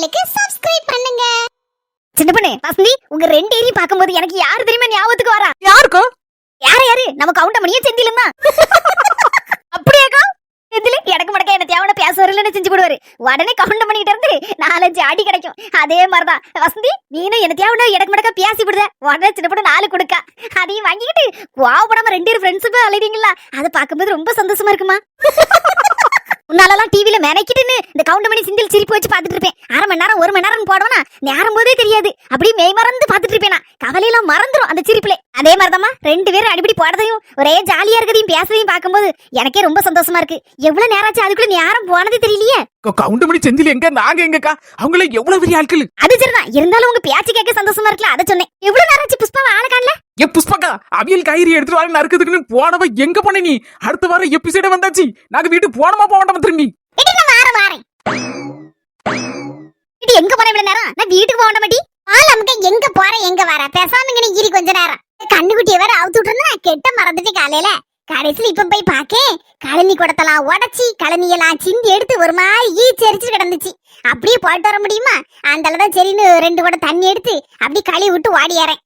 சேனலுக்கு சப்ஸ்கிரைப் பண்ணுங்க. சின்ன பொண்ணு வசந்தி, உங்க ரெண்டு ஏரியும் பாக்கும்போது எனக்கு யாரு தெரியுமா ஞாபகத்துக்கு வரா? யாருக்கோ? யாரு நம்ம கவுண்டமணியே செந்திலுமா? அப்படியாக்கா? செந்தில் எனக்கு மடக்க என்ன தேவன பேச வரலன்னு செஞ்சு போடுவாரு. உடனே கவுண்டமணி கிட்ட இருந்து 4-5 அடி கிடைக்கும். அதே மாதிரிதான் வசந்தி, நீனும் என்ன தேவன எனக்கு மடக்க பேசி விடுத. உடனே சின்ன பொண்ணு 4 கொடுக்கா. அதையும் வாங்கிக்கிட்டு கோவப்படாம 2 ஃப்ரெண்ட்ஸுமே அழைறீங்களா? அதை பார்க்கும்போது ரொம்ப சந்தோஷமா இருக்குமா? உன்னாலலாம் டிவில மெனக்கிட்டுன்னு இந்த கவுண்டமணி சிந்தில் சிரிப்பு வச்சு பாத்துட்டு இருப்பேன். 1/2 மணி நேரம் 1 மணி நேரம் போடுவனா நேரம் போதே தெரியாது. அப்படியே மெய் மறந்து பாத்துட்டு இருப்பேன். கவலையெல்லாம் மறந்துடும் அந்த சிரிப்புல. அதே மாதிரிதாம்மா 2 பேரும் அடிப்படி போடுறதையும் ஒரே ஜாலியா இருக்கிறதையும் பேசுறதையும் பார்க்கும்போது எனக்கே ரொம்ப சந்தோஷமா இருக்கு. எவ்வளவு நேரம் ஆச்சு அதுக்குள்ள நேரம் போனது தெரியலையே. கவுண்டமணி செந்தில் எங்க, நாங்க எங்கக்கா? அவங்கள எவ்வளவு பெரிய ஆட்கள். அது சரிதான், இருந்தாலும் உங்க பேச்சு கேட்க சந்தோஷமா இருக்குல்ல, அதை சொன்னேன். எவ்வளவு நேரம் ஆச்சு புஷ்பாவை ஆள காணல? ஏ புஷ்பக்கா, அவியல் காய்கறி எடுத்துட்டு வர நறுக்குதுக்குன்னு போனவ எங்க போன நீ? அடுத்த வாரம் எபிசோட வந்தாச்சு. நாங்க வீட்டுக்கு போனமா போக மாட்டோம் திரும்பி. வாரேன் இது எங்க போற இவ்வளவு நேரம்? நான் வீட்டுக்கு போக மாட்டேன். நமக்கு எங்க போற எங்க வர பேசாம இங்க இரு கொஞ்ச நேரம். கண்ணுக்குட்டிய வேற அவுத்து விட்டுருந்தா கெட்ட மறந்துட்டு காலையில. கடைசியில இப்ப போய் பாக்கேன், கழனி குடத்தெல்லாம் உடச்சி கழனியெல்லாம் சிந்தி எடுத்து ஒரு மாதிரி ஈச்சரிச்சு கிடந்துச்சு. அப்படியே போயிட்டு வர முடியுமா? அந்த அளவுதான் சரின்னு 2 குடம் தண்ணி எடுத்து அப்படி கழுவி விட்டு ஓடியாரேன்.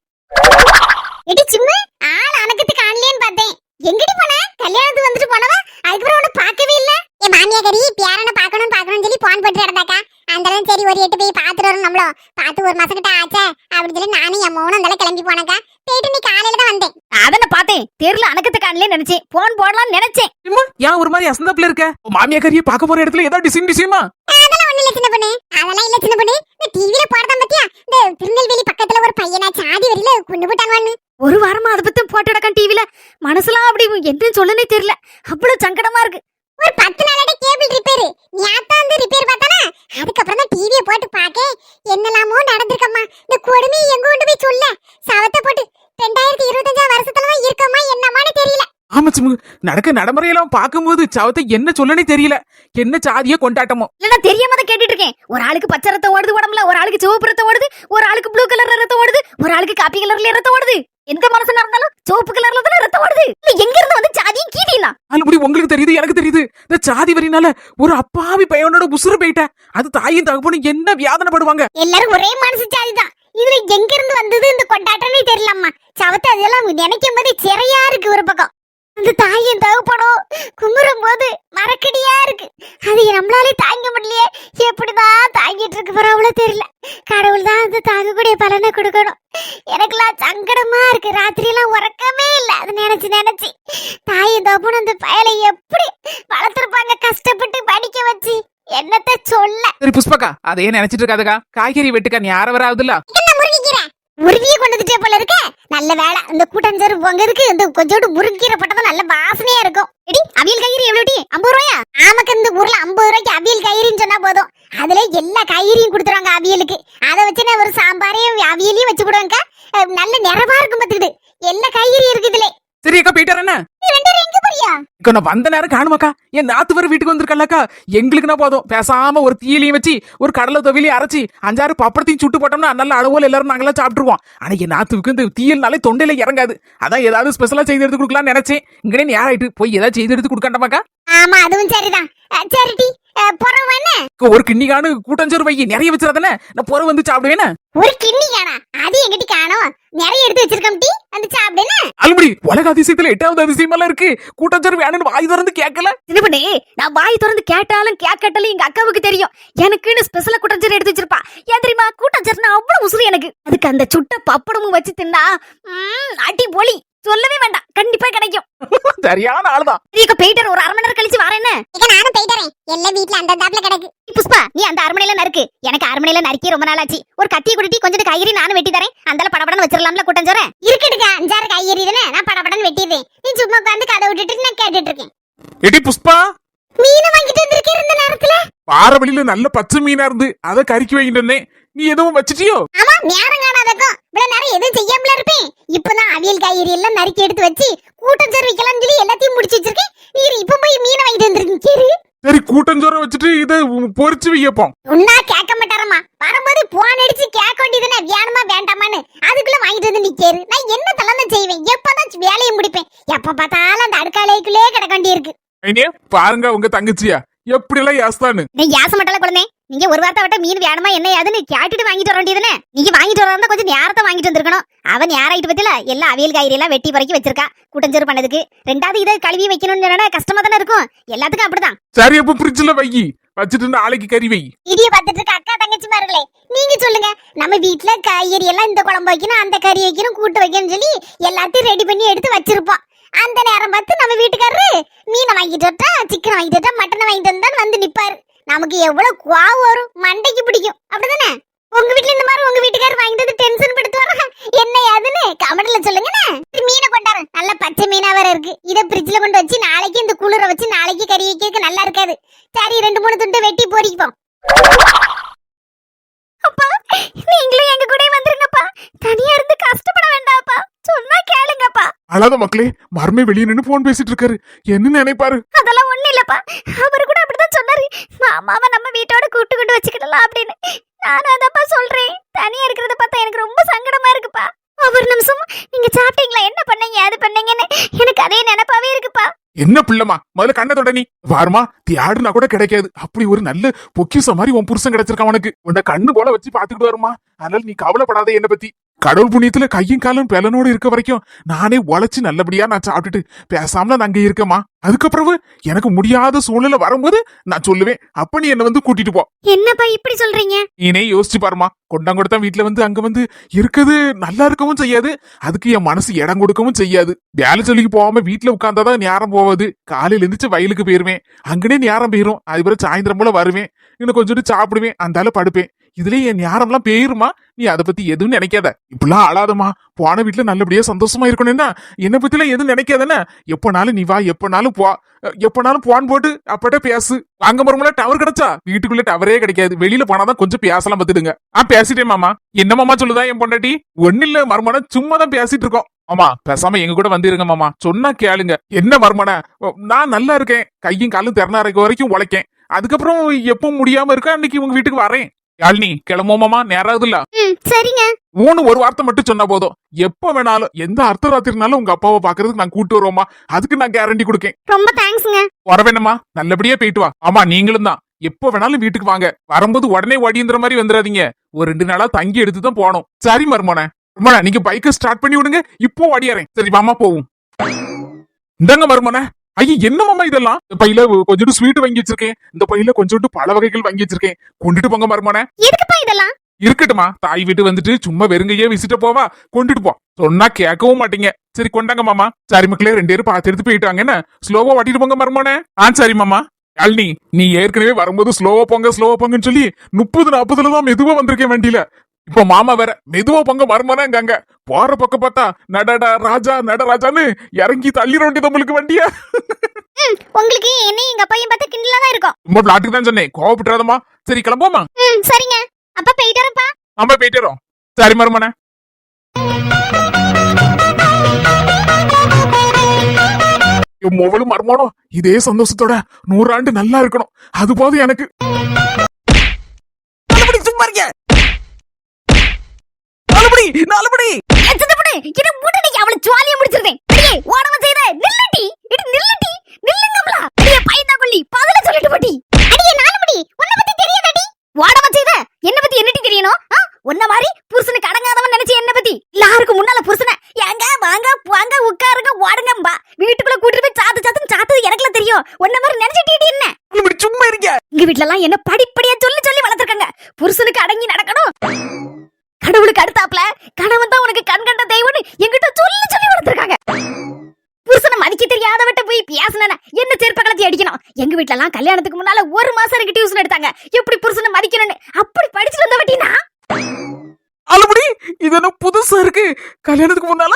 எடி சிம்மு, ஆள் அணக்கத்துக்கு ஆன்லைன் பார்த்தேன். எங்கடி போன? கல்யாணத்துக்கு வந்துட்டு போனவா, அதுக்கப்புறம் உன்னை பார்க்கவே இல்ல. என் மாமியாரி பேரனை பார்க்கணும்னு சொல்லி போன் போட்டு கிடந்தாக்கா. அந்த சரி ஒரு 8 போய் பாத்துட்டு வரும். நம்மளோ பார்த்து 1 மாசம் கிட்ட ஆச்சே அப்படின்னு சொல்லி நானும் என் மௌனம் அந்த கிளம்பி போனக்கா. போயிட்டு நீ காலையில தான் வந்தேன். அதன பார்த்தேன், தெருல அணக்கத்து காணலே நினைச்சேன். போன் போடலாம்னு நினைச்சேன். ஏன் ஒரு மாதிரி அசந்தாப்புல இருக்க? மாமியா கறியை பார்க்க போற இடத்துல ஏதோ டிசிமா? அதெல்லாம் ஒண்ணு இல்ல சின்ன பொண்ணு, அதெல்லாம் இல்ல சின்ன பொண்ணு. இந்த டிவில போறதான் பத்தியா, இந்த திருநெல்வேலி பக்கத்துல ஒரு பையனா சாதி வரியில கொண்டு போட்டாங்க. ஒரு வாரமா அதை பத்தி போட்டு கிடக்கான் டிவில. மனசுலாம் அப்படி என்ன சொல்லனே தெரியல, அவ்வளவு சங்கடமா இருக்கு. ஒரு 10 நாளோட கேபிள் ரிப்பேர், ஞாத்தா வந்து ரிப்பேர் பார்த்தானா. அதுக்கப்புறம் தான் டிவியை போட்டு பாக்க என்னலாமோ நடந்திருக்கம்மா. இந்த கொடுமை எங்க கொண்டு போய் சொல்ல? சவத்தை போட்டு 2025 வருஷத்துல தான் இருக்கமா என்னமான்னு தெரியல. ஆமா சிம்மு, நடக்க நடைமுறையெல்லாம் பார்க்கும்போது சவத்தை என்ன சொல்லனே தெரியல. என்ன சாதிய கொண்டாட்டமோ இல்ல, தெரியாம தான் கேட்டுட்டு இருக்கேன். ஒரு ஆளுக்கு பச்சை ரத்தம் ஓடுது உடம்புல, ஒரு ஆளுக்கு சிவப்பு ரத்தம் ஓடுது, ஒரு ஆளுக்கு ப்ளூ கலர்ல ரத்தம் ஓடுது, ஒரு ஆளுக்கு காப்பி கலர்ல ரத்தம் ஓடுது. எந்த மனசுல இருந்தாலும் சிவப்பு கலர்ல தான் ரத்தம் ஓடுது. எங்க இருந்து வந்து சாதியும் கீதினா? அதுபடி உங்களுக்கு தெரியுது, எனக்கு தெரியுது. இந்த சாதி வரினால ஒரு அப்பாவி பையனோட உசுறு போயிட்ட. அது தாயும் தகப்பனும் என்ன வியாதனைப்படுவாங்க. எல்லாரும் ஒரே மனசு சாதிதான். இதுல எங்க இருந்து வந்தது இந்த கொண்டாட்டமே தெரியலம்மா. சவத்தை அதெல்லாம் நினைக்கும் போது சிறையா இருக்கு. ஒரு பக்கம் அந்த தாயின் தகப்பனும் குமுறும் போது மரக்கடியா இருக்கு. அது நம்மளாலே தாங்க முடியலையே. எப்படிதான் தாங்கிட்டு இருக்கு பரவாயில்ல தெரியல. கடவுள் தான் அந்த தாங்கக்கூடிய பலனை கொடுக்கணும். எனக்குலாம் சங்கடமா இருக்கு. ராத்திரி எல்லாம் உறக்கமே இல்ல. அது நினைச்சு தாயின் தகப்பனும் அந்த பயலை எப்படி வளர்த்திருப்பாங்க, கஷ்டப்பட்டு படிக்க வச்சு. என்னத்த சொல்ல. சரி புஷ்பக்கா, அதையே நினைச்சிட்டு இருக்காதுக்கா. காய்கறி வெட்டுக்கா நீ யார வராதுல்ல. முருகிய கொண்டதுட்டே போல இருக்க. நல்ல வேலை இந்த கூட்டஞ்சோறு பொங்கதுக்கு இந்த கொஞ்சோண்டு முருங்கீரை போட்டதான் நல்ல வாசனையா இருக்கும். எடி அவியல் காய்கறி எவ்வளவு? 50 ரூபாயா? ஆமாக்கு இந்த ஊர்ல 50 ரூபாய்க்கு அவியல் காய்கறின்னு சொன்னா போதும். அதுல எல்லா காய்கறியும் கொடுத்துருவாங்க அவியலுக்கு. அதை வச்சு நான் ஒரு சாம்பாரையும் அவியலையும் வச்சு போடுவாங்க. நல்ல நிறைவா இருக்கும் பாத்துக்கிட்டு. எல்லா காய்கறியும் இருக்கு இதுல. சரி அக்கா, போயிட்டாரா? எங்க போறியா? நான் வந்த நேரம் காணுமாக்கா. என் நாத்து வர வீட்டுக்கு வந்திருக்கல்லக்கா. எங்களுக்குன்னா போதும், பேசாம ஒரு தீயிலையும் வச்சு ஒரு கடலை தொவிலையும் அரைச்சி 5-6 பப்படத்தையும் சுட்டு போட்டோம்னா நல்ல அளவுல எல்லாரும் நாங்களாம் சாப்பிட்டுருவோம். ஆனா என் நாத்துக்கு இந்த தீயல்னாலே தொண்டையில இறங்காது. அதான் ஏதாவது ஸ்பெஷலா செய்து எடுத்து கொடுக்கலாம்னு நினைச்சேன். இங்கே நேராயிட்டு போய் ஏதாவது செய்து எடுத்து கொடுக்கண்டாமாக்கா. ஆமா அதுவும் சரிதான். சரிடி பொறவானே ஒரு கிண்ணிக்கானு கூட்டஞ்சோறு வை நிறைய வச்சிருந்தானே நான் பொற வந்து சாப்பிடுவேன். ஒரு கிண்ணி காணா? அது எங்கிட்ட காணோம். நிறைய எடுத்து வச்சிருக்கோம் டி, வந்து சாப்பிடுனே. அல்படி உலக அதிசயத்துல 8வது அதிசயமெல்லாம் இருக்கு. கூட்டஞ்சோறு வேணும்னு வாய் திறந்து கேட்கல. இது பண்ணி நான் வாய் திறந்து கேட்டாலும் கேட்கட்டாலும் எங்க அக்காவுக்கு தெரியும். எனக்குன்னு ஸ்பெஷலா கூட்டஞ்சோறு எடுத்து வச்சிருப்பா. ஏன் தெரியுமா? கூட்டஞ்சோறுனா அவ்வளவு உசுறு எனக்கு. அதுக்கு அந்த சுட்ட பப்படமும் வச்சு தின்னா அடி பொலி, சொல்லவே வேண்டாம், கண்டிப்பா கிடைக்கும். சரியான ஆளுதான். போயிட்டு ஒரு 1/2 மணி நேரம் கழிச்சு வரேன்னு. நானும் போயிட்டறேன். எல்லாம் வீட்ல அந்த தாப்ல கிடக்கு. புஷ்பா, நீ அந்த அரமனையில நறுக்கு. எனக்கு அரமனையில நறுக்கி ரொம்ப நாள் ஆச்சு. ஒரு கத்தியை குடுத்தி கொஞ்சம் காய்கறி நானும் வெட்டி தரேன். அந்தால படபடன்னு வச்சிரலாம்ல கூட்டஞ்சோற. இருக்கட்டுங்க, 5-6 காய்கறி தானே, நான் படபடன்னு வெட்டிடுறேன். நீ சும்மா உட்கார்ந்து கதை விட்டுட்டு நான் கேட்டுட்டு இருக்கேன். எடி புஷ்பா, மீன் வாங்கிட்டு வந்திருக்கேன் இந்த நேரத்துல. பாற வழியில நல்ல பச்சை மீனா இருந்து அதை கறிக்கு வாங்கிட்டு வந்தேன். நீ எதுவும் வச்சிட்டியோ? ஆமா, நேரம் காணாதக்கும் இவ்வளவு நேரம் எதுவும் செய்யாமல இருப்பேன். இப்பதான் அவியல் காய்கறி எல்லாம் நறுக்கி எடுத்து வச்சு கூட்டஞ்சோறு வைக்கலாம்னு சொல்லி எல்லாத்தையும் முடிச்சு வச்சிருக்கேன். நீ இப்ப போய் மீனை வாங்கிட்டு வந்திருக்கீங்க. சரி கூட்டஞ்சோரை வச்சுட்டு இதை பொரிச்சு வையப்போம். உன்னா கேட்க மாட்டாரம்மா. வரும்போது போன் அடிச்சு கேட்க வேண்டியதுன்னு வேணுமா வேண்டாமான்னு. அதுக்குள்ள வாங்கிட்டு வந்து நிக்காரு. நான் என்ன தலைமை செய்வேன்? எப்பதான் வேலையை முடிப்பேன்? எப்ப பார்த்தாலும் அந்த அடுக்காலைக்குள்ளே கிடக்க வேண்டி இருக்கு. பாருங்க உங்க தங்கச்சியா எப்படி எல்லாம் யாஸ்தானு. நீ யாச மாட்டல குழந்தை. நீங்க ஒரு வார்த்தை விட்ட மீன் வேணுமா என்ன ஏதுன்னு கேட்டுட்டு வாங்கிட்டு வர வேண்டியதுனே. நீங்க வாங்கிட்டு வரதா கொஞ்சம் நேரத்தை வாங்கிட்டு வந்திருக்கணும். அவன் நேராயிட்டு பத்தில எல்லா அவியல் காய்கறி எல்லாம் வெட்டி பறக்கி வச்சிருக்கா கூட்டஞ்சோறு பண்ணதுக்கு. ரெண்டாவது இதை கழுவி வைக்கணும்னு சொன்னா கஷ்டமா தானே இருக்கும். எல்லாத்துக்கும் அப்படிதான். சரி அப்ப ஃப்ரிட்ஜ்ல வை, வச்சுட்டு நாளைக்கு கறி வை. இடிய பார்த்துட்டு இருக்க அக்கா தங்கச்சி மார்களே, நீங்க சொல்லுங்க. நம்ம வீட்ல காய்கறி எல்லாம் இந்த குழம்பு வைக்கணும், அந்த கறி வைக்கணும், கூட்டு வைக்கணும்னு சொல்லி எல்லாத்தையும் ரெடி பண்ணி எடுத்து வச்சிருப்போம். அந்த நேரம் பார்த்து நம்ம வீட்டுக்காரரு மீனை வாங்கிட்டு வரட்டா, சிக்கனை வாங்கிட்டு வரட்டா, மட்டனை வாங்கிட்டு வந்தான்னு வந்து நிப்பாரு. நமக்கு எவ்வளவு கோவம் வரும், மண்டைக்கு பிடிக்கும். அப்படிதானே? உங்க வீட்ல இந்த மாதிரி உங்க வீட்டுக்காரர் வாங்கிட்டு வந்து டென்ஷன் படுத்து வர என்ன ஏதுன்னு கமெண்ட்ல சொல்லுங்கண்ணே. மீனை கொண்டாரு, நல்ல பச்சை மீனா வேற இருக்கு. இதை ஃப்ரிட்ஜ்ல கொண்டு வச்சு நாளைக்கு இந்த குளிர வச்சு நாளைக்கு கறி வைக்கிறதுக்கு நல்லா இருக்காது. சரி 2-3 துண்டு வெட்டி பொரிப்போம். அப்பா நீங்களும் எங்க கூட வந்துருங்கப்பா. தனியா இருந்து கஷ்டப்பட வேண்டாம்ப்பா. சொன்னா கேளுங்கப்பா. அழாத மக்களே, மர்மே வெளியே நின்னு போன் பேசிட்டு இருக்காரு. என்ன நினைப்பாரு? அதெல்லாம் ஒண்ணு இல்லப்பா. அவரு கூட அப்படிதான் சொன்னாரு. மாமாவை நம்ம வீட்டோட கூட்டு கொண்டு வச்சுக்கிடலாம் அப்படின்னு. நானும் அதப்பா சொல்றேன். தனியா இருக்கிறத பார்த்தா எனக்கு ரொம்ப சங்கடமா இருக்குப்பா. ஒரு நிமிஷம் நீங்க சாப்பிட்டீங்களா, என்ன பண்ணீங்க, அது பண்ணீங்கன்னு எனக்கு அதே நினைப்பாவே இருக்குப்பா. என்ன பிள்ளைமா, முதல்ல கண்ணை தொட. நீ வாருமா, தியாடுனா கூட கிடைக்காது. அப்படி ஒரு நல்ல பொக்கிஷம் மாதிரி உன் புருஷன் கிடைச்சிருக்கான் உனக்கு. உன்னை கண்ணு போல வச்சு பாத்துக்கிட்டு வருமா. அதனால நீ கவலைப்படாத என்ன பத்தி. கடவுள் புண்ணியத்துல கையும் காலும் பெலனோடு இருக்க வரைக்கும் நானே உழைச்சு நல்லபடியா நான் சாப்பிட்டுட்டு பேசாம நான் அங்க இருக்கமா. அதுக்கப்புறம் எனக்கு முடியாத சூழ்நிலை வரும்போது நான் சொல்லுவேன், அப்ப நீ என்ன வந்து கூட்டிட்டு போ. என்னப்பா இப்படி சொல்றீங்க? நீனே யோசிச்சு பாருமா. கொண்டாங்கொடுத்தா வீட்டுல வந்து அங்க வந்து இருக்குது நல்லா இருக்கவும் செய்யாது, அதுக்கு என் மனசு இடம் கொடுக்கவும் செய்யாது. வேலை சொல்லிக்கு போகாம வீட்டுல உட்கார்ந்தாதான் நேரம் போவாது. காலையில இருந்துச்சு வயலுக்கு போயிருவேன், அங்கனே நேரம் போயிரும். அதுக்கப்புறம் சாயந்தரம் போல வருவேன், இன்னும் கொஞ்சம் சாப்பிடுவேன், அந்தால படுப்பேன். இதுலயே என் நேரம்லாம் போயிருமா. நீ அதை பத்தி எதுவும் நினைக்காத. இப்பெல்லாம் அழாதமா. போன வீட்டுல நல்லபடியா சந்தோஷமா இருக்கணும்னா என்ன பத்தி எல்லாம் எதுவும் நினைக்காதானே. எப்பனாலும் நீ வா, எப்பனாலும் போ, எப்பனாலும் போன் போட்டு அப்பட்ட பேசு. அங்க மரமுல டவர் கிடைச்சா வீட்டுக்குள்ள டவரே கிடைக்காது. வெளியில போனாதான் கொஞ்சம் பேசலாம் பத்துடுங்க. பேசிட்டேன் மாமா. என்ன மாமா சொல்லுதா என் பொண்டாட்டி? ஒன்னு இல்ல மர்மனா, சும்மா தான் பேசிட்டு இருக்கோம். ஆமா, பேசாம எங்க கூட வந்துருங்க மாமா. சொன்னா கேளுங்க. என்ன மர்மனா, நான் நல்லா இருக்கேன். கையும் காலும் திறனா இருக்க வரைக்கும் உழைக்கேன். அதுக்கப்புறம் எப்ப முடியாம இருக்கா அன்னைக்கு உங்க வீட்டுக்கு வரேன். யாழ்னி கிளம்புமாமா, நேராதுல்ல. சரிங்க. ஒரு வார்த்தை மட்டும் சொன்னா போதும். எப்ப வேணாலும் எந்த அர்த்தராத்திரினாலும் உங்க அப்பாவை பாக்குறதுக்கு நான் கூட்டு வருவோமா. அதுக்கு நான் கேரண்டி கொடுக்கேன். ரொம்ப தேங்க்ஸ்ங்க. வரவேணுமா, நல்லபடியா போயிட்டு வா. ஆமா நீங்களும் தான். எப்ப வேணாலும் வீட்டுக்கு வாங்க. வரும்போது உடனே ஓடிந்திர மாதிரி வந்துடாதீங்க. ஒரு 2 நாளா தங்கி எடுத்து தான் போனோம். சரி மர்மோன, நீங்க பைக்கை ஸ்டார்ட் பண்ணி விடுங்க. இப்போ ஓடியாரேன். சரி மாமா போவும். இந்தாங்க மர்மோன. ஐயா என்ன மாமா இதெல்லாம்? இந்த பையில கொஞ்சோண்டு ஸ்வீட் வாங்கி வச்சிருக்கேன். இந்த பையில கொஞ்சோண்டு பழ வகைகள் வாங்கி வச்சிருக்கேன். கொண்டுட்டு போங்க மர்மோன. எதுக்குப்பா இதெல்லாம்? இருக்கட்டுமா, தாய் வீட்டு வந்துட்டு சும்மா வெறுங்கையே விசிட்ட போவா. கொண்டுட்டு போ. சொன்னா கேட்கவும் மாட்டீங்க. சரி கொண்டாங்க மாமா. சரி மக்களே, 2 பேரும் பார்த்து எடுத்து போயிட்டாங்க. என்ன ஸ்லோவா ஓட்டிட்டு போங்க மர்மோன. சரி மாமா. யாழ்னி, நீ ஏற்கனவே வரும்போது ஸ்லோவா போங்கன்னு சொல்லி 30-40 தான் மெதுவா வந்திருக்கேன் வண்டியில. இப்போ மாமா வேற மெதுவா பொங்க மர்மோனா அங்க போற பக்கம் பார்த்தா நடடா ராஜா நடராஜான்னு இறங்கி தள்ளிட வேண்டியது உங்களுக்கு வண்டியா. உங்களுக்கு என்ன எங்க அப்பையும் பார்த்து கிண்டலா தான் இருக்கும். ரொம்ப பிளாட்டுக்கு தான் சொன்னேன், கோவப்பட்டுறாதமா. சரி கிளம்போமா. சரிங்க, அப்ப போயிட்டு வரப்பா. நம்ம போயிட்டு வரோம். சரி மர்மோன. மொவலும் மர்மோனும் இதே சந்தோஷத்தோட 100 ஆண்டு நல்லா இருக்கணும். அது போதும் எனக்கு. என்ன பத்தி என்னடி தெரியணும்? உன்ன மாதிரி புருஷனுக்கு அடங்காதவன் நினைச்சு என்ன பத்தி எல்லாருக்கும் முன்னால புருஷனை ஏங்க வாங்க வாங்க உட்காருங்க ஓடுங்கம்பா வீட்டுக்குள்ள கூட்டிட்டு போய் சாத்து எனக்குலாம் தெரியும். உன்ன மாதிரி நினைச்சிட்டு என்ன சும்மா இருங்க. எங்க வீட்டுல எல்லாம் என்ன படிப்படியா சொல்லி வளர்த்திருக்காங்க. புருஷனுக்கு அடங்கி நடக்கணும். கடவுளுக்கு அடுத்தாப்ல கணவன் தான் உனக்கு கண் கண்ட தெய்வம்னு எங்கிட்ட சொல்லி வளர்த்திருக்காங்க. புருஷனை மதிக்க தெரியாதவட்ட போய் பேசின என்ன செருப்ப கலத்தி அடிக்கணும். எங்க வீட்டுல எல்லாம் கல்யாணத்துக்கு முன்னால 1 மாசம் எனக்கு டியூஷன் எடுத்தாங்க. எப்படி புருஷனை மதிக்கணும்னு. அப்படி படிச்சுட்டு வந்தவட்டினா அலுபடி இது என்ன புதுசா இருக்கு. கல்யாணத்துக்கு முன்னால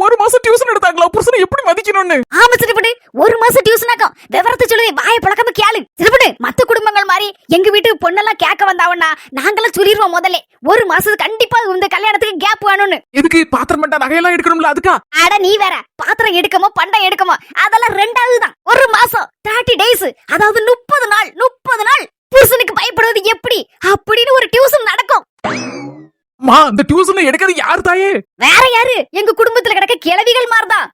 1 மாசம் டியூஷன் எடுத்தாங்களா புருஷனை எப்படி மதிக்கணும்னு. ஆமா சிறுபடு, 1 மாசம் டியூஷன் ஆகும். விவரத்தை சொல்லுவேன், வாயை பழக்காம கேளு சிறுபடு. மத்த குடும்பங்கள் மாதிரி எங்க வீட்டுக்கு பொண்ணெல்லாம் கேட்க வந்தாவன்னா நாங்களாம் சொல்லிடுவோம் முதல்ல. 1 மாசத்துக்கு கண்டிப்பா இந்த கல்யாணத்துக்கு கேப் வேணும்னு. எதுக்கு பாத்திரம் பண்ணா நகையெல்லாம் எடுக்கணும்ல அதுக்கா? அட நீ வேற, பாத்திரம் எடுக்கமோ பண்டை எடுக்கமோ அதெல்லாம் 2வது தான். 1 மாசம் 30 டேஸ், அதாவது 30 நாள் புருஷனுக்கு பயப்படுவது எப்படி அப்படின்னு ஒரு டியூஷன் நடக்கும். இந்த டியூஷன்ல எடுக்கிறது யார் தாயே? வேற யாரு? எங்க குடும்பத்துல கிடக்க கிழவிகள் மாதிரிதான்.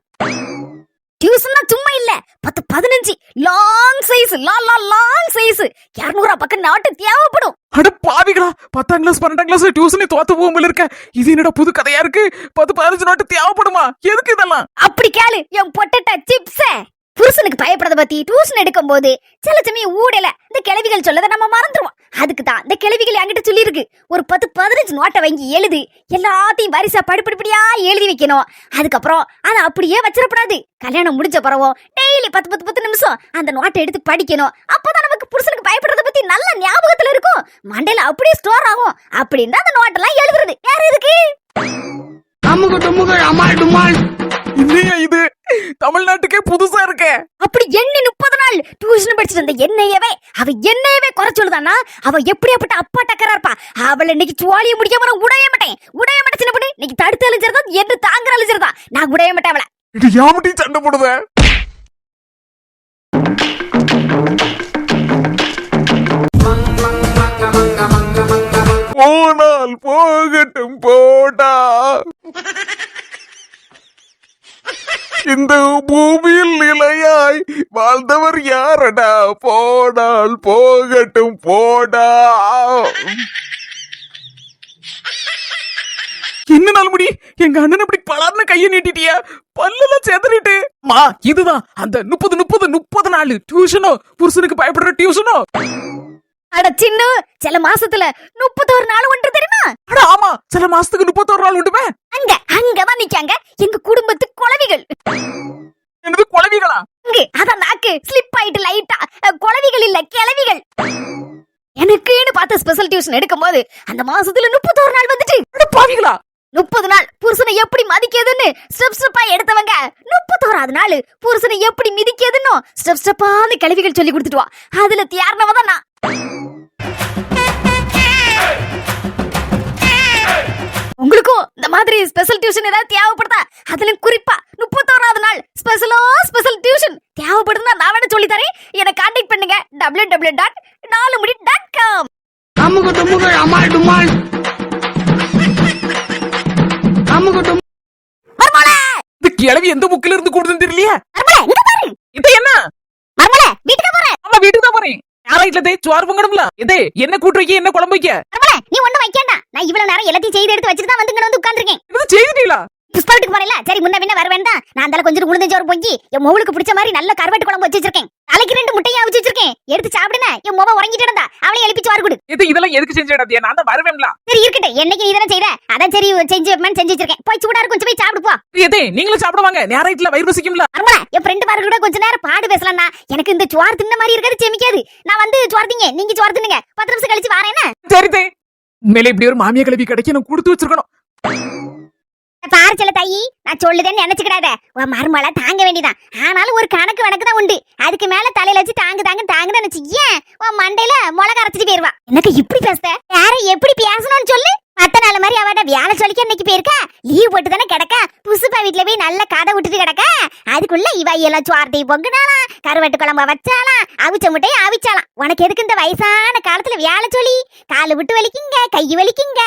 டியூஷன்னா சும்மா இல்ல 10-15 லாங் சைஸ் லாங் சைஸ் 200 பக்கம் நாட்டு தேவைப்படும். அட பாவிகளா, 10ஆம் கிளாஸ் 12ஆம் கிளாஸ் டியூஷனே தோத்து போகும்போது இருக்க. இது என்னடா புது கதையா இருக்கு? 10-15 நோட்டு தேவைப்படுமா? எதுக்கு இதெல்லாம்? அப்படி கேளு என் பொட்டட்ட சிப்ஸ். புருஷனுக்கு பயப்படுறத பத்தி டியூஷன் எடுக்கும் போது சில சமயம் ஊடல இந்த கிளவிகள் சொல்லதை நம்ம மறந்துருவோம். அதுக்கு தான் இந்த கிளவிகள் என்கிட்ட சொல்லி இருக்கு, ஒரு 10-15 நோட்டை வாங்கி எழுதி எல்லாத்தையும் வரிசா படிப்படியா எழுதி வைக்கணும். அதுக்கப்புறம் அதை அப்படியே வச்சிடக்கூடாது. கல்யாணம் முடிஞ்ச பிறகு டெய்லி 10 நிமிஷம் அந்த நோட்டை எடுத்து படிக்கணும். அப்பதான் நமக்கு புருஷனுக்கு பயப்படுறத பத்தி நல்ல ஞாபகத்துல இருக்கும், மண்டையில அப்படியே ஸ்டோர் ஆகும். அப்படின்னு அந்த நோட்டெல்லாம் எழுதுறது. வேற எதுக்கு? இல்லையா இது தமிழ்நாட்டுக்கே புதுசா இருக்க. அப்படி எண்ணி 30 நாள் டியூஷன் படிச்சுட்டு அந்த என்னையவே குறை சொல்லுதானா? அவ எப்படியாப்பட்ட அப்பா டக்கரா இருப்பா. அவளை இன்னைக்கு சுவாலிய முடிக்காம உடைய மாட்டேன் சின்ன பொண்ணு. இன்னைக்கு தடுத்து அழிஞ்சிருந்தா என்ன தாங்குற அழிஞ்சிருந்தா நான் உடைய மாட்டேன் அவளை. இது யாமட்டி சண்டை போடுவ? போனால் போகட்டும் போடா, இந்த பூமியில் நிலையாய் வாழ்ந்தவர் யாரடா, போனால் போகட்டும் போடா. என்ன நாள் முடி எங்க அண்ணன் அப்படி பலர்னு கைய நீட்டிட்டியா? பல்லெல்லாம் சேதறிட்டு. மா இதுதான் அந்த 30 நாள் டியூஷனோ, புருஷனுக்கு பயப்படுற டியூஷனோ. அட சின்ன சில மாசத்துல 31 நாள் ஒன்று தெரியுமா? அட ஆமா, சில மாசத்துக்கு 31 நாள் உண்டுமே. அங்கதான் நிக்காங்க எங்க குடும்பத்து குழவிகள். என்னது குழவிகளா? அதான் நாக்கு ஸ்லிப் ஆயிட்டு லைட்டா. குழவிகள் இல்ல கிழவிகள். எனக்குன்னு பார்த்த ஸ்பெஷல் டியூஷன் எடுக்கும் போது அந்த மாசத்துல 31 நாள் வந்துட்டு. பாவிகளா, 30 நாள் புருஷனை எப்படி மதிக்கிறதுன்னு ஸ்டெப்பா எடுத்தவங்க 31வது நாள் புருஷனை எப்படி மிதிக்கிறதுன்னு ஸ்டெப்பா கிழவிகள் சொல்லி கொடுத்துட்டு வா. அதுல தியாரணவ தான் நான். உங்களுக்கும் இந்த மாதிரி ஸ்பெஷல் டியூஷன் ஏதாவது தேவைப்படுதா? அதுல குறிப்பா 31வது நாள் ஸ்பெஷல் டியூஷன் தேவைப்படுதுன்னா நான் வேணா சொல்லி தரேன். என்னை கான்டாக்ட் பண்ணுங்க www.4mudi.com. இந்த கிழவி எந்த முக்கில இருந்து கூடுதுன்னு தெரியலையே. இது என்ன? வீட்டுக்கு போறேன். ஆமா வீட்டுக்கு தான் போறேன். யாராயிட்லதே சோறு பொங்கணும்ல. இதே என்ன கூட்டு வைக்க, என்ன குழம்பு வைக்க? நீ ஒண்ணும் வைக்கண்டா. நான் இவ்வளவு நேரம் எல்லாத்தையும் செய்து எடுத்து வச்சிட்டு தான் வந்து உட்கார்ந்திருக்கேன். இது செய்திட்டீங்களா? புஷ்பாட்டுக்கு போறேன்ல, சரி முன்ன பின்ன வர வேண்டாம். நான் அந்தால கொஞ்சம் உளுந்தஞ்சோறு பொங்கி என் மோளுக்கு பிடிச்ச மாதிரி நல்ல கருவாட்டு குழம்பு வச்சு வச்சிருக்கேன். தலைக்கு 2 முட்டையா வச்சு வச்சிருக்கேன். எடுத்து சாப்பிடுன. என் மோவ உறங்கிட்டு இருந்தா அவளை எழுப்பி சோறு கொடு. இதெல்லாம் எதுக்கு செஞ்சிடாதே? நான் தான் வருவேன்ல. சரி இருக்கட்டும், என்னைக்கு நீ தான செய்ற, அதான் சரி செஞ்சு வச்சிருக்கேன். போய் சூடா கொஞ்சம் போய் சாப்பிடு போ. இதே நீங்களும் சாப்பிடுவாங்க. நேரத்துல வயிறு பசிக்கும்ல. அம்மா என் ஃப்ரெண்ட் பாரு கூட கொஞ்ச நேரம் பாடு பேசலாம்னா. எனக்கு இந்த சோறு தின்ன மாதிரி இருக்காது, செமிக்காது. நான் வந்து சோறு திங்க, நீங்க சோறு தின்னுங்க. 10 நிமிஷம் கழிச்சு வரேன். சரிதே. உண்மையிலே இப்படி ஒரு மாமியா கிளவி கிடைக்க நான் கொடுத்து வச்சிருக்கணும். பாரு செல்ல தாயி, நான் சொல்லுதேன்னு நினைச்சுக்கிடாத. உன் மருமலை தாங்க வேண்டியதான். ஆனாலும் ஒரு கணக்கு வணக்கு தான் உண்டு. அதுக்கு மேல தலையில வச்சு தாங்குன்னு நினைச்சு ஏன் உன் மண்டையில மிளகா அரைச்சிட்டு போயிருவா. எனக்கு இப்படி பேசுத? யார எப்படி பேசணும்னு சொல்லு. மத்த நாள் மாதிரி அவட வேலை சொல்லிக்க இன்னைக்கு போயிருக்கா. லீவ் போட்டு தானே கிடக்க. புசுப்பா வீட்டுல போய் நல்ல கதை விட்டுட்டு கிடக்க. அதுக்குள்ள இவ எல்லாம் சோர்த்தையும் பொங்குனாலாம், கருவாட்டு குழம்ப வச்சாலாம், அவிச்ச முட்டையை அவிச்சாலாம். உனக்கு எதுக்கு இந்த வயசான காலத்துல வேலை சொல்லி? காலு விட்டு வலிக்குங்க, கை வலிக்குங்க.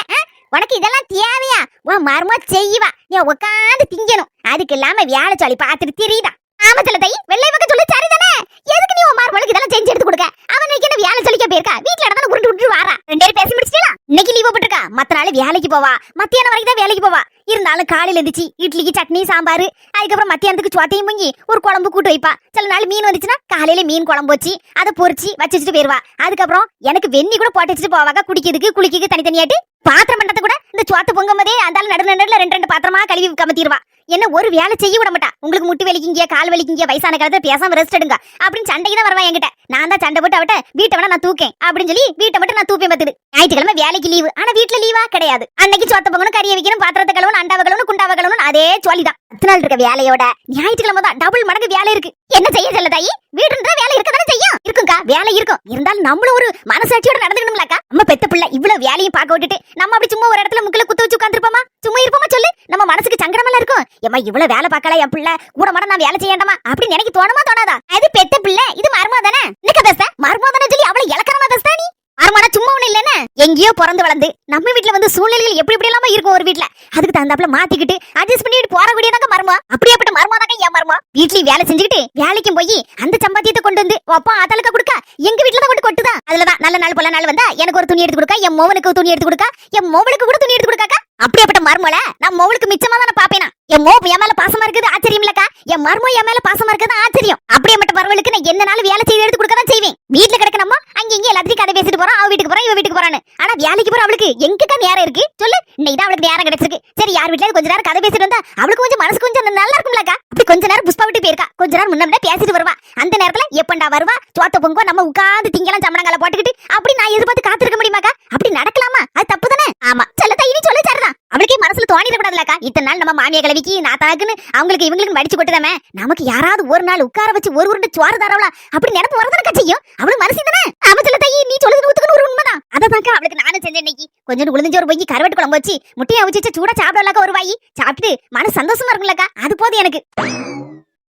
உனக்கு இதெல்லாம் தேவையா? உன் மரும செய்வா, நீ உட்காந்து திங்கணும். அதுக்கு இல்லாம வேலை சொல்லி பாத்துட்டு தெரியுதா? ஆமத்துல தை வெள்ளை பக்கம் சொல்லு சரிதானே? எதுக்கு நீ உன் மருமகளுக்கு இதெல்லாம் செஞ்சு எடுத்து கொடுக்க? அவன் என்ன வேலை சொல்லிக்க போயிருக்கா? வீட்டுல இடத்துல உருண்டு விட்டு வாரா. 2 பேரும் பேசி முடிச்சிட்டா. இன்னைக்கு லீவ் போட்டுருக்கா. மத்த நாள் வேலைக்கு போவா. மத்தியானம் வரைக்கும் தான் வேலைக்கு போவா. இருந்தாலும் காலையில எந்திரிச்சு இட்லிக்கு சட்னி சாம்பார், அதுக்கப்புறம் மத்தியானத்துக்கு சோத்தையும் பொங்கி ஒரு குழம்பு கூட்டு வைப்பா. சில நாள் மீன் வந்துச்சுன்னா காலையில மீன் குழம்பு வச்சு அதை பொரிச்சு வச்சுட்டு போயிருவா. அதுக்கப்புறம் எனக்கு வெந்நி கூட போட்டு வச்சுட்டு போவாங்க, குடிக்கிறதுக்கு குளிக்கிறதுக்கு தனித்தனியாட்டு. பாத்திரம் பண்ணத்தை கூட இந்த சோத்த பொங்கும் போதே அந்த நடுநடுல 2 பாத்திரமா கழுவி கமத்திடுவா. என்ன ஒரு வேலை செய்ய விட மாட்டா. உங்களுக்கு முட்டி வலிக்குங்க, கால் வலிக்குங்க, வயசான காலத்துல பேசாம ரெஸ்ட் எடுங்க அப்படின்னு சண்டைக்கு தான் வருவா என்கிட்ட. நான் தான் சண்டை போட்டு அவட்ட வீட்டை வேணா நான் தூக்கேன் அப்படின்னு சொல்லி வீட்டை மட்டும் நான் தூப்பேன் பார்த்துடு. ஞாயிற்றுக்கிழமை வேலைக்கு லீவு, ஆனா வீட்டுல லீவா கிடையாது. அன்னைக்கு சோத்த பொங்கணும், கறியை வைக்கணும், பாத்திரத்தை கழுவணும், அண்டாவை கழுவணும், குண்டாவை கழுவணும். அதே ஜாலிதான். 10 நாள் இருக்க வேலையோட ஞாயிற்றுக்கிழமை தான் டபுள் மடங்கு வேலை இருக்கு. என்ன செய்ய செல்ல தாயி? வீட்டுன்ற வேலை இருக்கதானே செய்யும். இருக்குங்கா, வேலை இருக்கும். இருந்தாலும் நம்மளும் ஒரு மனசாட்சியோட நடந்துக்கணும்லக்கா. நம்ம பெத்த பிள்ளை இவ்வளவு வேலையும் பார்க்க விட்டுட்டு நம்ம அப்படி சும்மா ஒரு இடத்துல முக்கில குத்து வச்சு உட்காந்துருப்போமா? சும்மா இருப்போமா சொல்லு? நம்ம மனசுக்கு சங்கடமெல்லாம் இருக்கும். ஏமா இவ்வளவு வேலை பார்க்கல என் பிள்ளை கூட மாட நான் வேலை செய்யண்டாமா அப்படின்னு எனக்கு தோணுமா தோணாதா? அது பெத்த பிள்ளை, இது மருமா தானே. என்னக்கா பேச? மருமா தானே சொல்லி அவளை இலக்கணமா பேசுதா நீ? மருமானா சும்மா ஒண்ணு இல்லன்னு எங்கேயோ பிறந்து வளர்ந்து நம்ம வீட்ல வந்து சூழ்நிலைகள் எப்படி எப்படி இல்லாம இருக்கும் ஒரு வீட்ல அதுக்கு தகுந்தாப்புல மாத்திக்கிட்டு அட்ஜஸ்ட் பண்ணிட்டு போற கூடியதாங்க மருமா அப்படியேப்பட்ட மருமா தாங்க என் மருமா வீட்லயும் வேலை செஞ்சுக்கிட்டு வேலைக்கும் போய் அந்த சம்பாத்தியத்தை கொண்டு வந்து அப்பா ஆத்தாளுக்கு கொடுக்க எங்க வீட்ல தான் கொண்டு கொட்டுதான் அதுலதான் நல்ல நாள் பல நாள் வந்தா எனக்கு ஒரு துணி எடுத்து கொடுக்க என் மோவனுக்கு துணி எடுத்து கொடுக்க என் மோவளுக்கு கூட துணி எடுத்து கொடுக்காக்கா அப்படியேப்பட்ட மருமல நான் மோவளுக்கு மிச்சமா தானே பாப்பேனா என் மோவ என் மேல பாசமா இருக்குது ஆச்சரியம் இல்லக்கா என் மருமோ என் மேல பாசமா இருக்குது ஆச்சரியம் அப்படியேப்பட்ட மருமலுக்கு நான் என்ன நாள் வேலை செய்து எடுத்து கொடுக்க தான் செய்வேன் வீட்ல கிடக்க நம்ம அங்க இங்க எல்லாத்தையும் கதை பேசிட்டு போறோம் அவ வீட்டுக்கு போறோம் இவ வீட்டுக்கு போறான்னு ஆனா வேலைக்கு போற அவளுக்கு எங்கக்கா நேரம் இருக்கு சொல்லு இன்னைக்கு தான் அவளுக்கு நேரம் கிடைச்சிருக்கு சரி யார் வீட்ல கொஞ்ச நேரம் கதை பேசிட்டு வந்தா அவளுக்கு கொஞ்சம் மனசு கொஞ்சம் நல்லா இருக்கும்லக்கா அப்படி கொஞ்ச நேரம் புஷ்பா விட்டு போயிருக்கா கொஞ்ச நேரம் முன்ன பேசிட்டு வருவா அந்த நேரத்துல எப்பண்டா வருவா சோத்த பொங்க நம்ம உட்கார்ந்து திங்கலாம் சமணங்கால போட்டுக்கிட்டு அப்படி நான் எதிர்பார்த்து காத்திருக்க முடியுமாக்கா அப்படி நடக்கலாமா அது தப்பு தானே ஆமா சொல்ல இனி சொல்ல சரிதான் அவளுக்கே மனசுல தோணிட கூடாதுலக்கா இத்தனை நாள் நம்ம மாமியா கிளவிக்கு நாத்தாக்குன்னு அவங்களுக்கு இவங்களுக்கு மடிச்சு கொட்டுதாமே நமக்கு யாராவது ஒரு நாள் உட்கார வச்சு ஒரு உருண்டை சோறு தரவளா அப்படி நினைப்பு வரதானக்கா செய்யும் அவளுக்கு மனசு தானே ஆமா சொல்ல தையி நீ சொல்லுது 100க்கு 100 உண்மைதான் அததான்க்கா அவளுக்கு நானும் செஞ்சேன் இன்னைக்கு கொஞ்சம் உளுந்தஞ்சோறு போய் கருவாட்டு குழம்பு வச்சு முட்டையை அவிச்சு சூடா சாப்பிடலாக்கா ஒரு வாயி சாப்பிட்டு மனசு சந்தோஷமா இருக்கும்லக்கா அது போதும் எனக்கு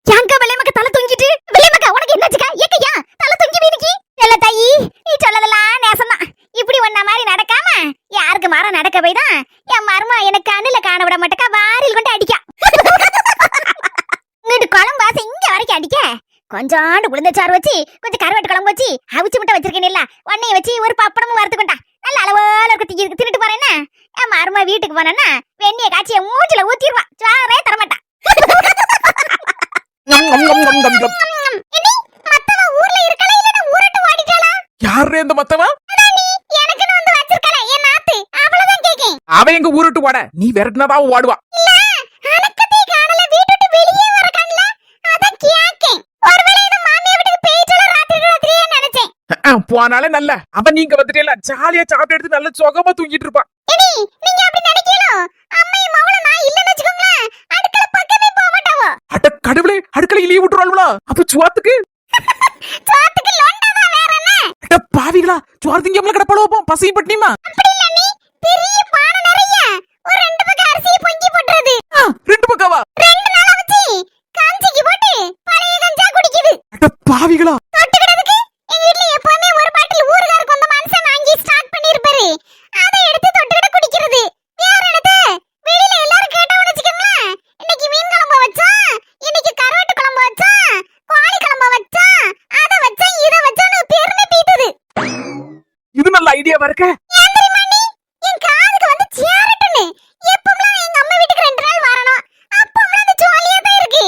யாங்கா வெள்ளைமக்க தலை தொங்கிட்டு வெள்ளைமக்க உனக்கு என்னாச்சுக்கா ஏக்கையா தலை தொங்கி வீணிக்கு செல்ல தாயி நீ சொல்லதெல்லாம் நேசம்தான் இப்படி ஒன்ன மாதிரி நடக்காம யாருக்கு மாற நடக்க போய் தான் என் மருமா எனக்கு கண்ணுல காண விட மாட்டேக்கா வாரில் கொண்டு அடிக்கா இங்கிட்டு குழம்பு வாசை இங்க வரைக்கும் அடிக்க கொஞ்சோண்டு உளுந்தச்சாறு வச்சு கொஞ்சம் கருவாட்டு குழம்பு வச்சு அவிச்சு முட்டை வச்சிருக்கேன் உன்னைய வச்சு ஒரு பப்படமும் வறுத்துக்கொண்டா நல்ல அளவோல இருக்கு தின்னுட்டு போறேன்னா என் மருமா வீட்டுக்கு போனேன்னா வெண்ணிய காய்ச்சிய மூச்சுல ஊத்திடுவா சாரே தரமாட்டா ஊர்ல இருக்கல இல்ல ஊரட்டு ஓடிட்டாளா யாரு இந்த மத்தவா எனக்குன்னு வந்து வச்சிருக்கல என் நாத்து அவளதான் கேக்கேன் அவ எங்க ஊருட்டு ஓட நீ விரட்டினதான் ஓடுவா அனக்கத்தை காணல வீட்டுட்டு வெளியே வர கண்ணல அத கேக்கேன் ஒருவேளை இந்த மாமியா வீட்டுக்கு பேய்ச்சல ராத்திரியே நினைச்சேன் போனாலே நல்ல அவ நீங்க வந்துட்டேல ஜாலியா சாப்பிட்டு எடுத்து நல்ல சுகமா தூங்கிட்டு இருப்பா நீங்க அப்படி நினைக்கீங்களோ அம்மையும் மவளும் நான் இல்லன்னு வெச்சுக்கோங்களேன் அடுக்கல பக்கமே போக மாட்டாவோ அட கடவுளே அடுக்கலை லீவ் விட்டுறாளுவா அப்ப சுவாத்துக்கு லொண்டா வேற என்ன அட பாவிகளா சுவார் திங்கம்ல கடப்பளோப்போம் பசியும் பட்டினிமா அப்படி இல்ல நீ பெரிய பானை நிறைய ஒரு ரெண்டு பக்கம் அரிசி பொங்கி போட்டுறது ரெண்டு பக்கவா ரெண்டு நாளா வச்சு காஞ்சிக்கு போட்டு பழைய கஞ்சா குடிக்குது அட பாவிகளா தொட்டுக்கிறதுக்கு எங்க வீட்ல எப்பவுமே ஒரு பாட்டில் ஊறுகாய் கொண்ட மனுஷன் வாங்கி ஸ்டார்ட் பண்ணிருப்பாரு அதை எடுத்து தொட்டுக்கிட குடிக்கிறது வேற என்னது வெளியில எல்லாரும் கேட்டவன்னு வெச்சுக்கங்களேன் இன்னைக்கு மீன் குழம்பு வச்சோம் இன்னைக்கு கருவாட்டு குழம்பு வச்சோம் கோழி குழம்பு வச்சோம் அத வச்சோம் இத வச்சோம்னு பெருமை பீத்துது இது நல்ல ஐடியாவா இருக்க ஏன் தெரியுமா நீ என் காதுக்கு வந்து சேரட்டுன்னு எப்பவுமே எங்க அம்மா வீட்டுக்கு 2 நாள் வரணும் அப்பவுமே அது ஜாலியா தான் இருக்கு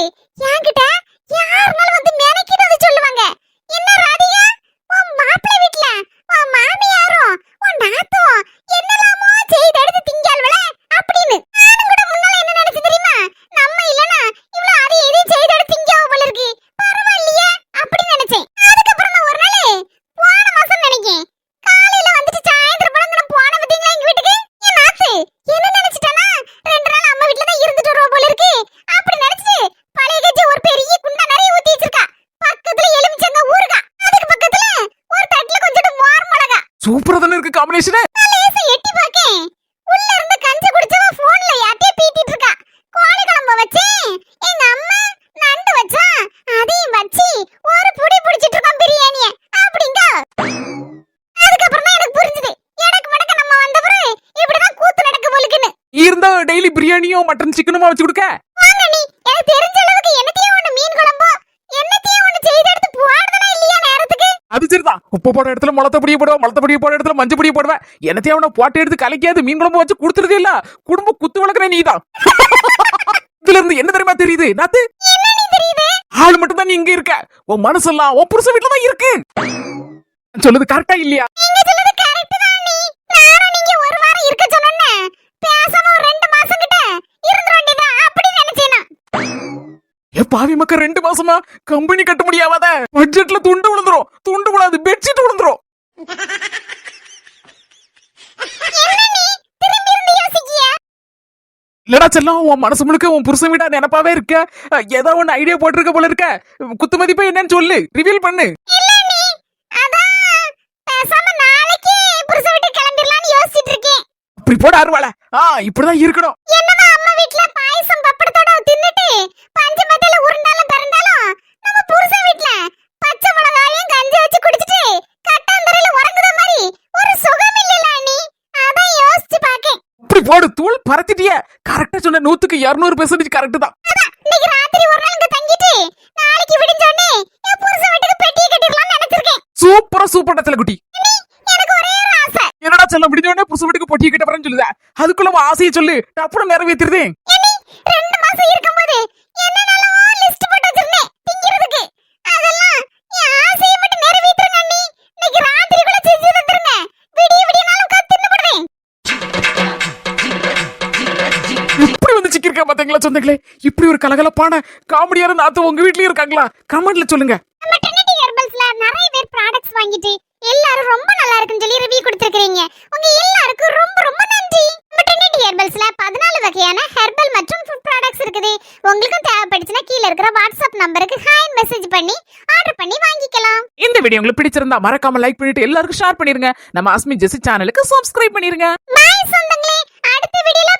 என்கிட்ட யாருனாலும் வந்து மெனக்கிட்டு சொல்லுவாங்க என்ன ராதிகா உன் மாப்பிள்ளை வீட்ல உன் மாமியாரும் உன் நாத்தும் என்னலாமோ செய்து எடுத்து திங்கால்வல அப்படின்னு நானும் கூட முன்னால என்ன நினைச்சு தெரியுமா நம்ம இல்லனா இவ்ளோ அது எதையும் செய்து எடுத்து திங்காவ போல இருக்கு பரவாயில்லையே அப்படி நினைச்சேன் அதுக்கப்புறம் நான் ஒரு நாள் போன மாசம் நினைக்கேன் காலையில வந்துட்டு சாயந்தரம் பழங்க போன பாத்தீங்களா எங்க வீட்டுக்கு என் நாத்து என்ன நினைச்சிட்டானா 2 நாள் அம்மா வீட்ல தான் இருந்துட்டு வருவா போல இருக்கு அப்படி நினைச்சிட்டு பழைய கஞ்சி ஒரு பெரிய குண்டா நிறைய ஊத்தி வச்சிருக்கா பக்கத்துல எலுமிச்சங்க ஊறுகா அதுக்கு பக்கத்துல ஒரு தட்டுல கொஞ்சம் மோர் மிளகா சூப்பரா தானே இருக்கு காம்பினேஷன் லேசா எட்டி பாக்கேன் உள்ள இருந்து கஞ்சி குடிச்சவ போன்ல யார்ட்டே பீத்திட்டு இருக்கா கோழி குழம்பு வச்சேன் எங்க அம்மா நண்டு வச்சா அதையும் வச்சு ஒரு புடி புடிச்சிட்டு இருக்கோம் பிரியாணிய அப்படிங்க அதுக்கப்புறம் தான் எனக்கு புரிஞ்சுது எனக்கு மடக்க நம்ம வந்தவரு இப்படிதான் கூத்து நடக்க போலுக்குன்னு இருந்தா டெய்லி பிரியாணியும் மட்டன் சிக்கனுமா வச்சு கொடுக்க வாங்க நீ எனக்கு தெரிஞ்ச அளவுக்கு என்னத்தையும் ஒண்ணு மீன் குழம்போ என்னத்தையும் ஒண்ணு செய்து எடுத்து போடுறதா இல்லையா நேரத்துக்கு அது சரிதான் உப்பு போட இடத்துல முளத்த பொடியை போடுவேன் முளத்த பொடியை போட இடத்துல மஞ்சள் பொடியை போடுவேன் என்னத்தையும் அவனை போட்டு எடுத்து கலக்கியாது மீன் குழம்பு வச்சு கொடுத்துருதே இல்ல குடும்ப குத்து வளர்க்குற நீதான் இதுல இருந்து என்ன தெரியுமா தெரியுது நாத்து என்ன நீ தெரியுது ஆள் மட்டும் தான் நீ இங்க இருக்க உன் மனசெல்லாம் உன் புருஷன் வீட்டுல தான் இருக்கு சொல்லுது கரெக்டா இல்லையா நீங்க சொல்றது கரெக்ட் தான் நீ நானும் நீங்க ஒரு வாரம் இருக்க சொன்னேன்னு பேசாம ஒரு 2 மாசம் கிட்ட இருந்துற வேண்டியதா அப்படி நினைச்சேனா ஏ பாவி மக்கள் 2 மாசமா கம்பெனி கட்ட முடியாத பட்ஜெட்ல துண்டு விழுந்துரும் துண்டு விழாது பெட்ஷீட் விழுந்துரும் என்ன நீ திரும்பி இருந்து யோசிக்கியா இல்லடா செல்லம் உன் மனசு முழுக்க உன் புருஷன் வீடா நினைப்பாவே இருக்க ஏதோ ஒன்னு ஐடியா போட்டிருக்க போல இருக்க குத்து மதிப்பா என்னன்னு சொல்லு ரிவீல் பண்ணு இல்ல நீ அதான் பேசாம நாளைக்கு புருஷ வீட்டு கிளம்பிடலாம்னு யோசிச்சிட்டு இருக்கேன் அப்படி போட அருவாள இப்படிதான் இருக்கணும் என்னமா அம்மா வீட்ல பாயசம் பப்படத்தோட தின்னுட்டு பஞ்சமத்தில உருண்டாலும் பிறந்தாலும் நம்ம புருஷ வீட்ல பச்சை மிளகாயும் கஞ்சி வச்சு குடிச்சிட்டு கட்டாந்தரையில உறங்குற மாதிரி ஒரு சுகம் இல்லல நீ அத்தை சொன்ன 100% கரெக்ட் தான். இன்னைக்கு ராத்திரி ஒரு நாள் இங்க தங்கிட்டு நாளைக்கு விடிஞ்சோனே என் புருஷன் வீட்டுக்கு பெட்டியை கட்டிடலாம்னு நினைச்சிருக்கேன். சூப்பரா டத்துல குட்டி. எனக்கு ஒரே ஒரு ஆசை. என்னடா செல்லம் விடிஞ்சோடனே புருஷ வீட்டுக்கு பொட்டி கிட்ட போறேன்னு சொல்லுதா? அதுக்குள்ள உன் ஆசையை சொல்லு, டப்புனு நிறைவேற்றிருதே. 2 மாசம் இருக்கும்போது என்னென்னலாம் லிஸ்ட் போட்டு வச்சிருந்தேன் திங்கிறதுக்கு. அதெல்லாம் என் ஆசையை மட்டும் நிறைவேற்றுங்க அண்ணி. இன்னைக்கு ராத்திரிக்குள்ள செஞ்சு தந்துருங்க. விடிய நாளும் உட்கார்ந்து தின்னு போடுவேன். இப்படி வந்து சிக்கிருக்கா பாத்தீங்களா சொந்தங்களே? இப்படி ஒரு கலகலப்பான காமெடியான நாத்து உங்க வீட்லயும் இருக்காங்களா? கமெண்ட்ல சொல்லுங்க. நம்ம ட்ரினிட்டி ஹெர்பல்ஸ்ல நிறைய பேர் ப்ராடக்ட்ஸ் வாங்கிட்டு எல்லாரும் ரொம்ப நல்லா இருக்குன்னு சொல்லி ரிவ்யூ கொடுத்திருக்கீங்க. உங்க எல்லாருக்கும் ரொம்ப ரொம்ப நன்றி. நம்ம ட்ரினிட்டி ஹெர்பல்ஸ்ல 14 வகையான ஹெர்பல் மற்றும் ஃபுட் ப்ராடக்ட்ஸ் இருக்குது. உங்களுக்கும் தேவைப்படுச்சுன்னா கீழ இருக்கிற வாட்ஸ்அப் நம்பருக்கு ஹாய் மெசேஜ் பண்ணி ஆர்டர் பண்ணி வாங்கிக்கலாம். இந்த வீடியோ உங்களுக்கு பிடிச்சிருந்தா மறக்காம லைக் பண்ணிட்டு எல்லாருக்கும் ஷேர் பண்ணிருங்க. நம்ம அஸ்மி ஜெசி சேனலுக்கு சப்ஸ்கிரைப் பண்ணிருங்க. பாய் சொந்தங்களே, அடுத்த வீடியோல